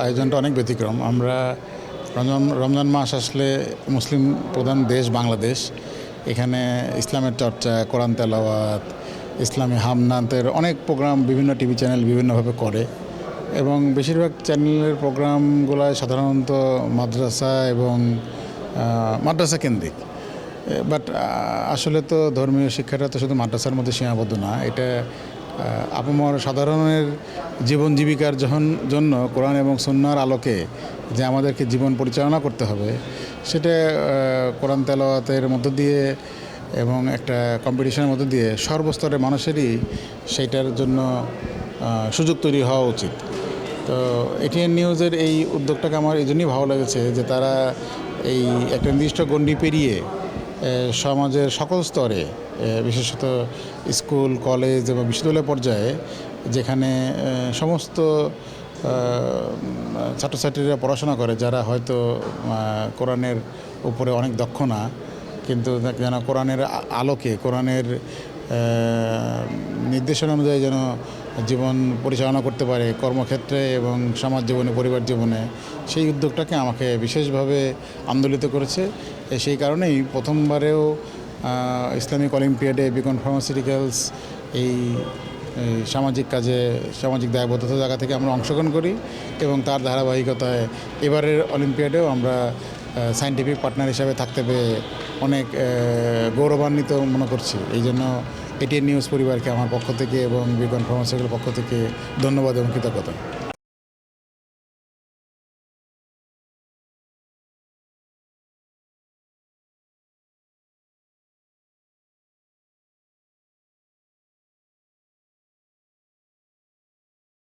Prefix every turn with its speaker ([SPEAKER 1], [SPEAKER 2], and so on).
[SPEAKER 1] আয়োজনটা অনেক ব্যতিক্রম। আমরা রমজান মাস আসলে মুসলিম প্রধান দেশ বাংলাদেশ, এখানে ইসলামের চর্চা, কোরআন তেলাওয়াত, ইসলামী হামনাতের অনেক প্রোগ্রাম বিভিন্ন টিভি চ্যানেল বিভিন্নভাবে করে এবং বেশিরভাগ চ্যানেলের প্রোগ্রামগুলো সাধারণত মাদ্রাসা এবং মাদ্রাসা কেন্দ্রিক। বাট আসলে তো ধর্মীয় শিক্ষাটা তো শুধু মাদ্রাসার মধ্যে সীমাবদ্ধ না, এটা আপামর সাধারণের জীবন জীবিকার জন্য কোরআন এবং সুন্নাহর আলোকে যে আমাদেরকে জীবন পরিচালনা করতে হবে, সেটা কোরআন তেলাওয়াতের মধ্য দিয়ে এবং একটা কম্পিটিশনের মধ্য দিয়ে সর্বস্তরের মানুষেরই সেইটার জন্য সুযোগ তৈরি হওয়া উচিত। তো এটিএন নিউজের এই উদ্যোগটাকে আমার এই জন্যই ভালো লেগেছে যে তারা এই একটা নির্দিষ্ট গণ্ডি পেরিয়ে সমাজের সকল স্তরে, বিশেষত স্কুল, কলেজ এবং বিশ্ববিদ্যালয় পর্যায়ে, যেখানে সমস্ত ছাত্রছাত্রীরা পড়াশোনা করে যারা হয়তো কোরআনের উপরে অনেক দক্ষ না, কিন্তু যেন কোরআনের আলোকে, কোরআনের নির্দেশনা অনুযায়ী যেন জীবন পরিচালনা করতে পারে কর্মক্ষেত্রে এবং সমাজ জীবনে, পরিবার জীবনে, সেই উদ্যোগটাকে আমাকে বিশেষভাবে আন্দোলিত করেছে। সেই কারণেই প্রথমবারেও ইসলামিক অলিম্পিয়াডে বিকন ফার্মাসিউটিক্যালস এই সামাজিক কাজে, সামাজিক দায়বদ্ধতার জায়গা থেকে আমরা অংশগ্রহণ করি এবং তার ধারাবাহিকতায় এবারের অলিম্পিয়াডেও আমরা সায়েন্টিফিক পার্টনার হিসাবে থাকতে পেরে অনেক গৌরবান্বিত মনে করছি। এই জন্য এটিএন নিউজ পরিবারকে আমার পক্ষ থেকে এবং বিকন ফার্মাসিউটিক্যাল পক্ষ থেকে ধন্যবাদ এবং কৃতজ্ঞতা।